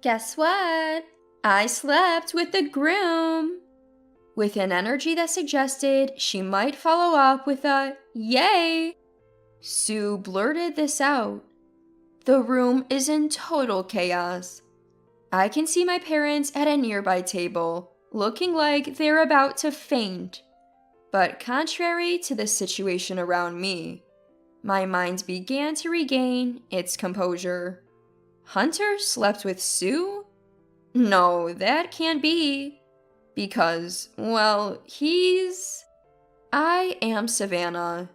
Guess what? I slept with the groom. With an energy that suggested she might follow up with a yay, Sue blurted this out. The room is in total chaos. I can see my parents at a nearby table, looking like they're about to faint. But contrary to the situation around me, my mind began to regain its composure. Hunter slept with Sue? No, that can't be. Because, well, I am Savannah,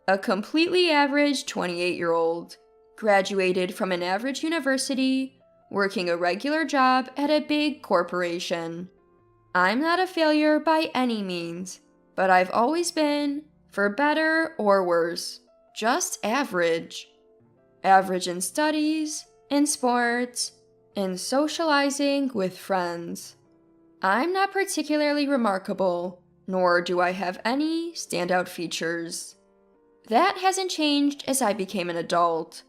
a completely average 28-year-old, graduated from an average university, working a regular job at a big corporation. I'm not a failure by any means, but I've always been, for better or worse, just average. Average in studies, in sports, in socializing with friends. I'm not particularly remarkable, nor do I have any standout features. That hasn't changed as I became an adult.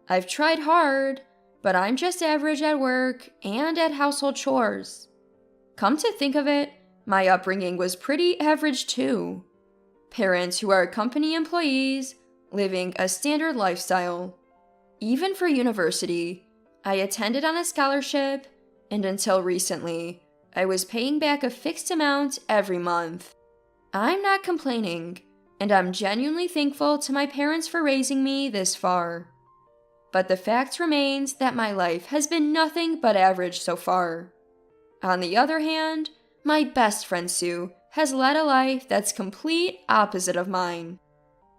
I've tried hard, but I'm just average at work and at household chores. Come to think of it, my upbringing was pretty average too. Parents who are company employees, living a standard lifestyle. Even for university, I attended on a scholarship, and until recently, I was paying back a fixed amount every month. I'm not complaining, and I'm genuinely thankful to my parents for raising me this far. But the fact remains that my life has been nothing but average so far. On the other hand, my best friend Sue has led a life that's complete opposite of mine.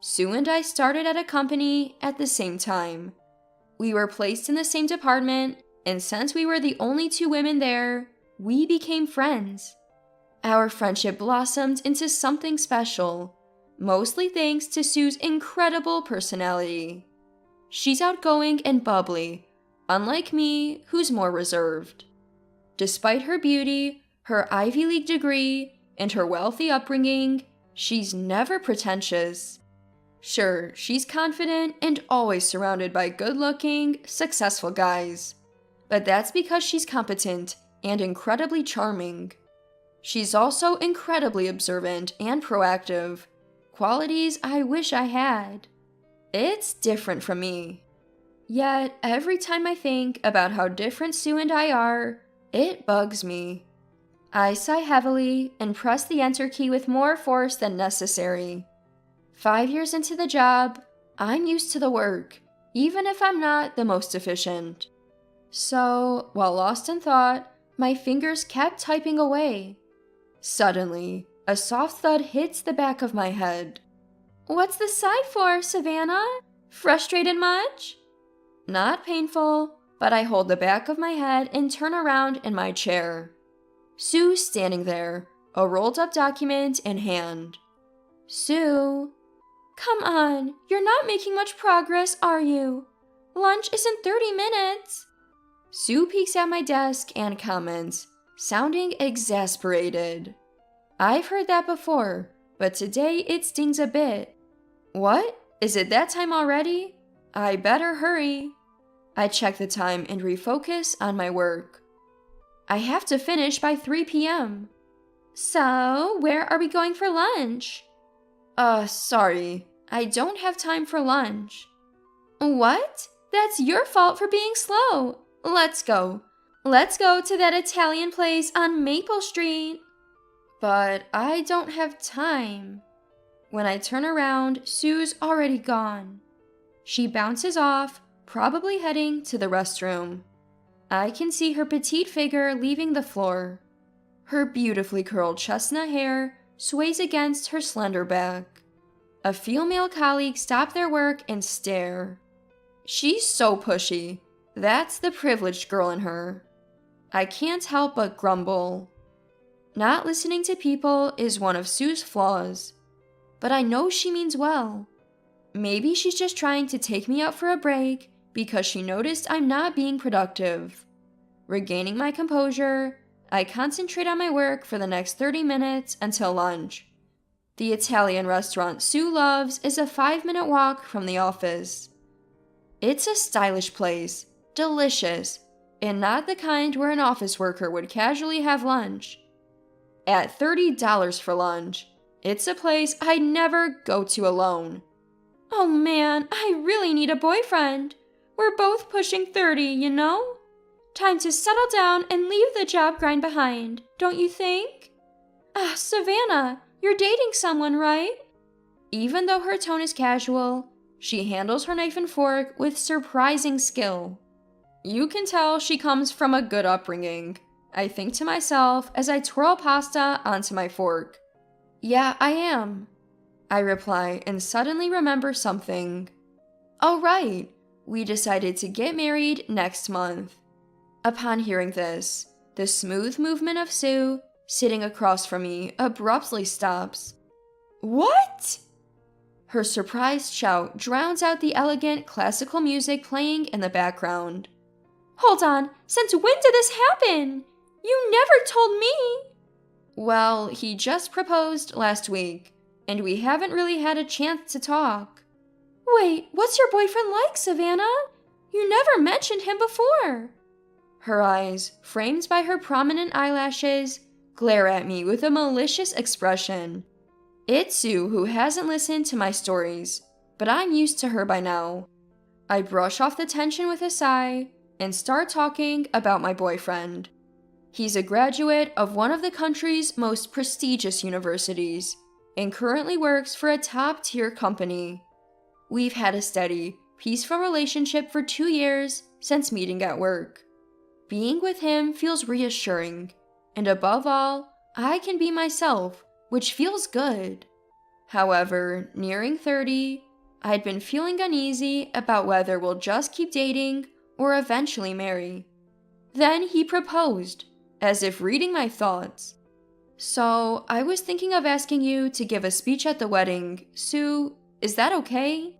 Sue and I started at a company at the same time. We were placed in the same department, and since we were the only two women there, we became friends. Our friendship blossomed into something special, mostly thanks to Sue's incredible personality. She's outgoing and bubbly, unlike me, who's more reserved. Despite her beauty, her Ivy League degree, and her wealthy upbringing, she's never pretentious. Sure, she's confident and always surrounded by good-looking, successful guys. But that's because she's competent and incredibly charming. She's also incredibly observant and proactive, qualities I wish I had. It's different from me. Yet, every time I think about how different Sue and I are, it bugs me. I sigh heavily and press the enter key with more force than necessary. 5 years into the job, I'm used to the work, even if I'm not the most efficient. So, while lost in thought, my fingers kept typing away. Suddenly, a soft thud hits the back of my head. What's the sigh for, Savannah? Frustrated much? Not painful, but I hold the back of my head and turn around in my chair. Sue's standing there, a rolled-up document in hand. Sue. Come on, you're not making much progress, are you? Lunch is in 30 minutes. Sue peeks at my desk and comments, sounding exasperated. I've heard that before, but today it stings a bit. What? Is it that time already? I better hurry. I check the time and refocus on my work. I have to finish by 3 p.m. So, where are we going for lunch? Sorry. I don't have time for lunch. What? That's your fault for being slow. Let's go. Let's go to that Italian place on Maple Street. But I don't have time. When I turn around, Sue's already gone. She bounces off, probably heading to the restroom. I can see her petite figure leaving the floor. Her beautifully curled chestnut hair sways against her slender back. A female colleague stop their work and stare. She's so pushy. That's the privileged girl in her. I can't help but grumble. Not listening to people is one of Sue's flaws. But I know she means well. Maybe she's just trying to take me out for a break because she noticed I'm not being productive. Regaining my composure, I concentrate on my work for the next 30 minutes until lunch. The Italian restaurant Sue loves is a 5-minute walk from the office. It's a stylish place, delicious, and not the kind where an office worker would casually have lunch. At $30 for lunch, it's a place I'd never go to alone. Oh man, I really need a boyfriend. We're both pushing 30, you know? Time to settle down and leave the job grind behind, don't you think? Savannah, you're dating someone, right? Even though her tone is casual, she handles her knife and fork with surprising skill. You can tell she comes from a good upbringing, I think to myself as I twirl pasta onto my fork. Yeah, I am, I reply and suddenly remember something. Oh right, we decided to get married next month. Upon hearing this, the smooth movement of Sue, sitting across from me, abruptly stops. What? Her surprised shout drowns out the elegant classical music playing in the background. Hold on, since when did this happen? You never told me! Well, he just proposed last week, and we haven't really had a chance to talk. Wait, what's your boyfriend like, Savannah? You never mentioned him before. Her eyes, framed by her prominent eyelashes, glare at me with a malicious expression. It's Sue who hasn't listened to my stories, but I'm used to her by now. I brush off the tension with a sigh and start talking about my boyfriend. He's a graduate of one of the country's most prestigious universities and currently works for a top-tier company. We've had a steady, peaceful relationship for 2 years since meeting at work. Being with him feels reassuring, and above all, I can be myself, which feels good. However, nearing 30, I'd been feeling uneasy about whether we'll just keep dating or eventually marry. Then he proposed, as if reading my thoughts. So, I was thinking of asking you to give a speech at the wedding. Sue, is that okay?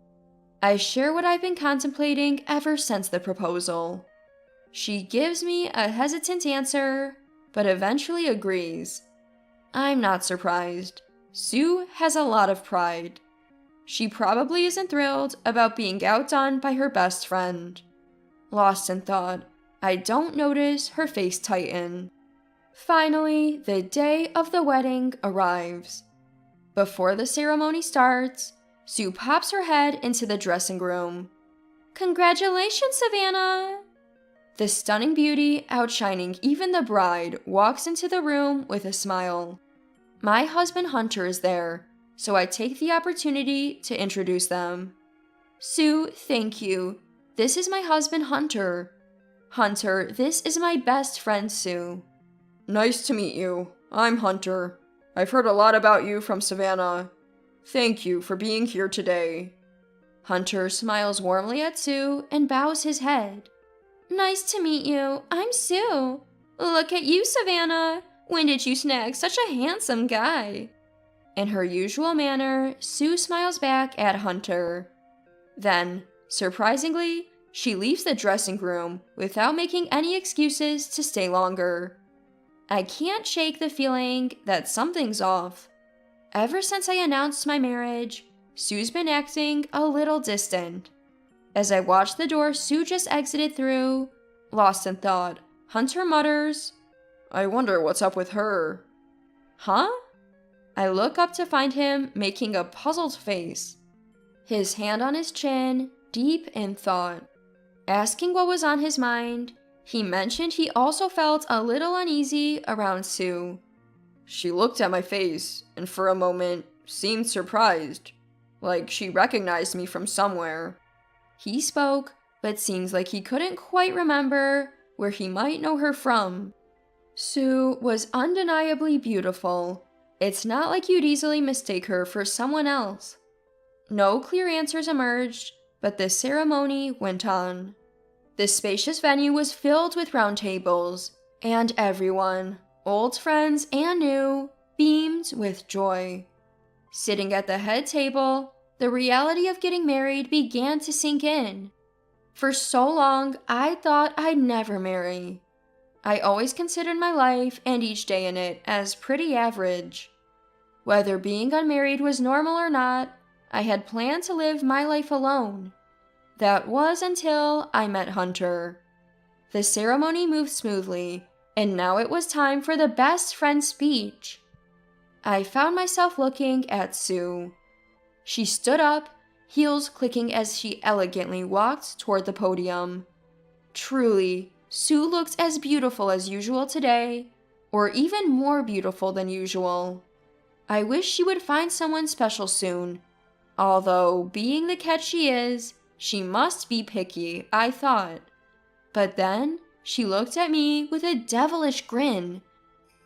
I share what I've been contemplating ever since the proposal. She gives me a hesitant answer, but eventually agrees. I'm not surprised. Sue has a lot of pride. She probably isn't thrilled about being outdone by her best friend. Lost in thought, I don't notice her face tighten. Finally, the day of the wedding arrives. Before the ceremony starts, Sue pops her head into the dressing room. Congratulations, Savannah! The stunning beauty, outshining even the bride, walks into the room with a smile. My husband Hunter is there, so I take the opportunity to introduce them. Sue, thank you. This is my husband Hunter. Hunter, this is my best friend Sue. Nice to meet you. I'm Hunter. I've heard a lot about you from Savannah. Thank you for being here today. Hunter smiles warmly at Sue and bows his head. Nice to meet you. I'm Sue. Look at you, Savannah. When did you snag such a handsome guy? In her usual manner, Sue smiles back at Hunter. Then, surprisingly, she leaves the dressing room without making any excuses to stay longer. I can't shake the feeling that something's off. Ever since I announced my marriage, Sue's been acting a little distant. As I watch the door Sue just exited through, lost in thought, Hunter mutters, I wonder what's up with her. Huh? I look up to find him making a puzzled face. His hand on his chin, deep in thought. Asking what was on his mind, he mentioned he also felt a little uneasy around Sue. She looked at my face, and for a moment, seemed surprised, like she recognized me from somewhere. He spoke, but seems like he couldn't quite remember where he might know her from. Sue was undeniably beautiful. It's not like you'd easily mistake her for someone else. No clear answers emerged, but the ceremony went on. The spacious venue was filled with round tables, and everyone, old friends and new, beamed with joy. Sitting at the head table, the reality of getting married began to sink in. For so long, I thought I'd never marry. I always considered my life and each day in it as pretty average. Whether being unmarried was normal or not, I had planned to live my life alone. That was until I met Hunter. The ceremony moved smoothly, and now it was time for the best friend speech. I found myself looking at Sue. She stood up, heels clicking as she elegantly walked toward the podium. Truly, Sue looked as beautiful as usual today, or even more beautiful than usual. I wish she would find someone special soon. Although, being the cat she is, she must be picky, I thought. But then, she looked at me with a devilish grin.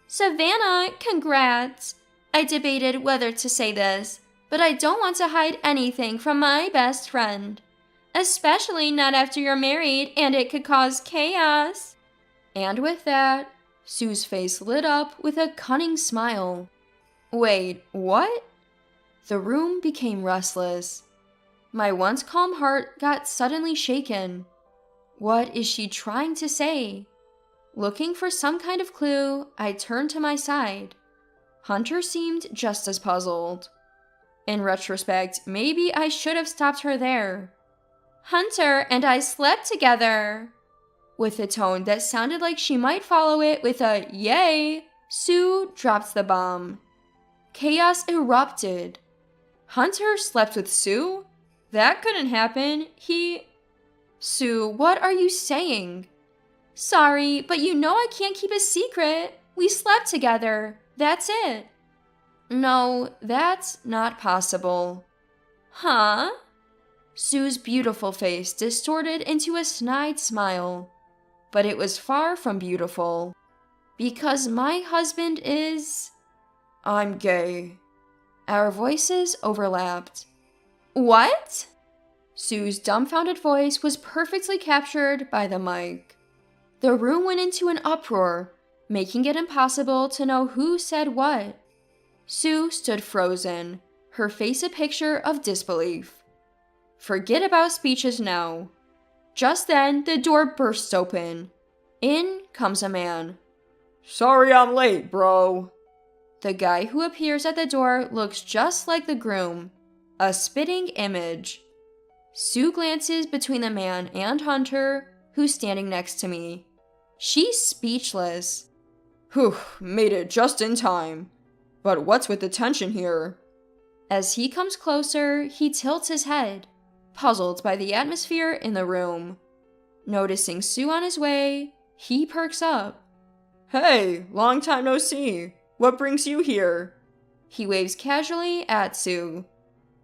Savannah, congrats! I debated whether to say this, but I don't want to hide anything from my best friend. Especially not after you're married and it could cause chaos. And with that, Sue's face lit up with a cunning smile. Wait, what? The room became restless. My once calm heart got suddenly shaken. What is she trying to say? Looking for some kind of clue, I turned to my side. Hunter seemed just as puzzled. In retrospect, maybe I should have stopped her there. Hunter and I slept together. With a tone that sounded like she might follow it with a yay, Sue dropped the bomb. Chaos erupted. Hunter slept with Sue? That couldn't happen. Sue, what are you saying? Sorry, but you know I can't keep a secret. We slept together. That's it. No, that's not possible. Huh? Sue's beautiful face distorted into a snide smile. But it was far from beautiful. Because my husband is... I'm gay. Our voices overlapped. What? Sue's dumbfounded voice was perfectly captured by the mic. The room went into an uproar, making it impossible to know who said what. Sue stood frozen, her face a picture of disbelief. Forget about speeches now. Just then, the door bursts open. In comes a man. Sorry I'm late, bro. The guy who appears at the door looks just like the groom, a spitting image. Sue glances between the man and Hunter, who's standing next to me. She's speechless. Whew, made it just in time. But what's with the tension here? As he comes closer, he tilts his head, puzzled by the atmosphere in the room. Noticing Sue on his way, he perks up. Hey, long time no see. What brings you here? He waves casually at Sue.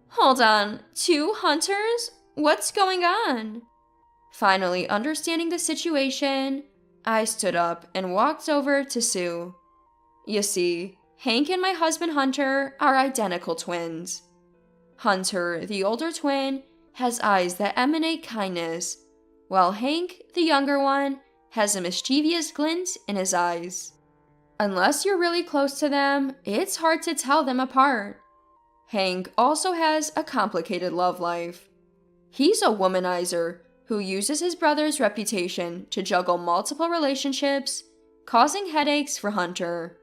Hold on, 2 hunters? What's going on? Finally understanding the situation, I stood up and walked over to Sue. You see, Hank and my husband Hunter are identical twins. Hunter, the older twin, has eyes that emanate kindness, while Hank, the younger one, has a mischievous glint in his eyes. Unless you're really close to them, it's hard to tell them apart. Hank also has a complicated love life. He's a womanizer who uses his brother's reputation to juggle multiple relationships, causing headaches for Hunter.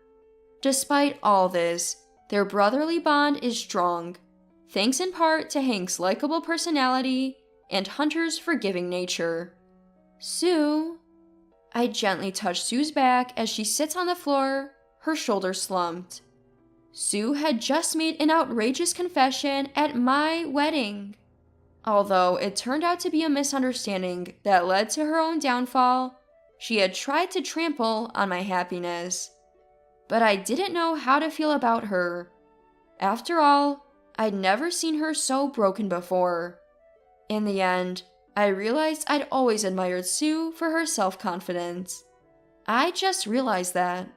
Despite all this, their brotherly bond is strong, thanks in part to Hank's likable personality and Hunter's forgiving nature. Sue. I gently touch Sue's back as she sits on the floor, her shoulders slumped. Sue had just made an outrageous confession at my wedding. Although it turned out to be a misunderstanding that led to her own downfall, she had tried to trample on my happiness. But I didn't know how to feel about her. After all, I'd never seen her so broken before. In the end, I realized I'd always admired Sue for her self-confidence. I just realized that.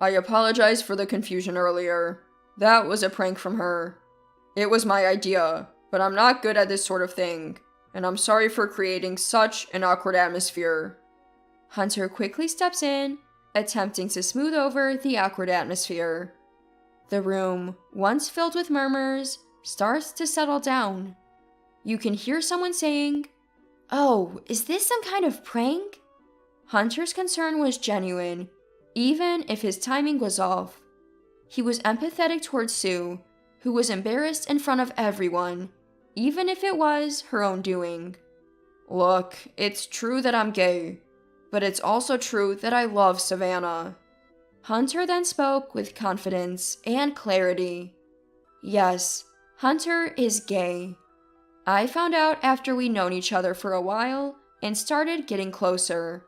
I apologize for the confusion earlier. That was a prank from her. It was my idea, but I'm not good at this sort of thing, and I'm sorry for creating such an awkward atmosphere. Hunter quickly steps in, attempting to smooth over the awkward atmosphere. The room, once filled with murmurs, starts to settle down. You can hear someone saying, "Oh, is this some kind of prank?" Hunter's concern was genuine, even if his timing was off. He was empathetic towards Sue, who was embarrassed in front of everyone, even if it was her own doing. Look, it's true that I'm gay, but it's also true that I love Savannah." Hunter then spoke with confidence and clarity. "Yes, Hunter is gay. I found out after we'd known each other for a while and started getting closer.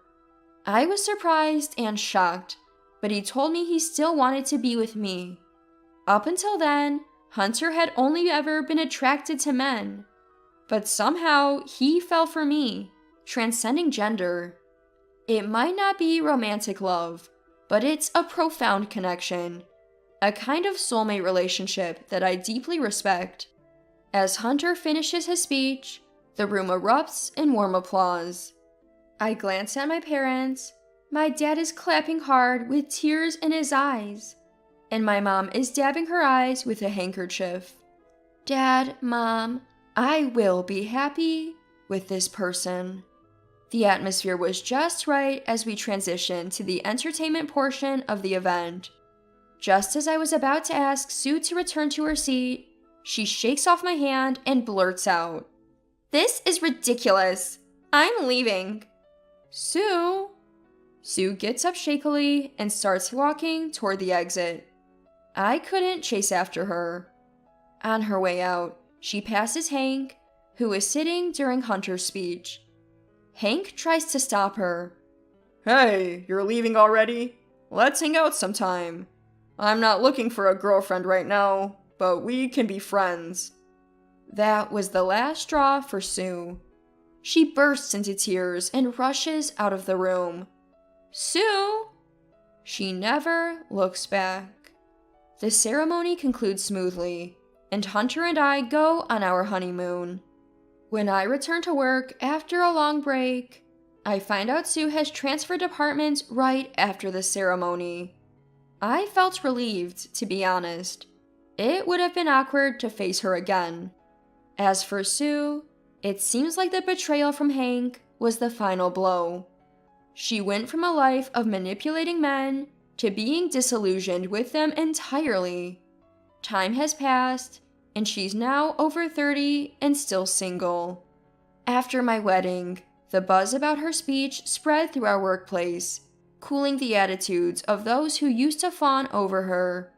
I was surprised and shocked, but he told me he still wanted to be with me. Up until then, Hunter had only ever been attracted to men, but somehow he fell for me, transcending gender. It might not be romantic love, but it's a profound connection, a kind of soulmate relationship that I deeply respect." As Hunter finishes his speech, the room erupts in warm applause. I glance at my parents. My dad is clapping hard with tears in his eyes, and my mom is dabbing her eyes with a handkerchief. "Dad, Mom, I will be happy with this person." The atmosphere was just right as we transitioned to the entertainment portion of the event. Just as I was about to ask Sue to return to her seat, she shakes off my hand and blurts out, "This is ridiculous. I'm leaving." "Sue?" Sue gets up shakily and starts walking toward the exit. I couldn't chase after her. On her way out, she passes Hank, who is sitting during Hunter's speech. Hank tries to stop her. "Hey, you're leaving already? Let's hang out sometime. I'm not looking for a girlfriend right now, but we can be friends." That was the last straw for Sue. She bursts into tears and rushes out of the room. "Sue!" She never looks back. The ceremony concludes smoothly, and Hunter and I go on our honeymoon. When I return to work after a long break, I find out Sue has transferred departments right after the ceremony. I felt relieved, to be honest. It would have been awkward to face her again. As for Sue, it seems like the betrayal from Hank was the final blow. She went from a life of manipulating men to being disillusioned with them entirely. Time has passed, and she's now over 30 and still single. After my wedding, the buzz about her speech spread through our workplace, cooling the attitudes of those who used to fawn over her.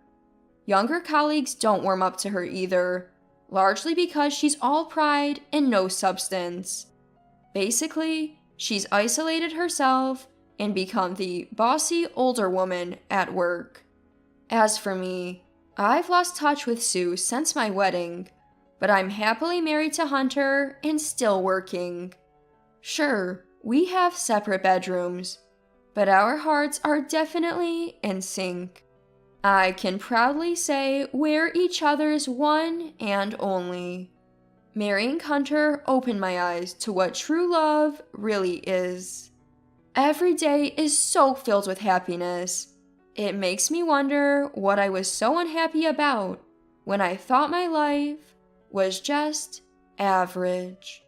Younger colleagues don't warm up to her either, largely because she's all pride and no substance. Basically, she's isolated herself and become the bossy older woman at work. As for me, I've lost touch with Sue since my wedding, but I'm happily married to Hunter and still working. Sure, we have separate bedrooms, but our hearts are definitely in sync. I can proudly say we're each other's one and only. Marrying Hunter opened my eyes to what true love really is. Every day is so filled with happiness. It makes me wonder what I was so unhappy about when I thought my life was just average.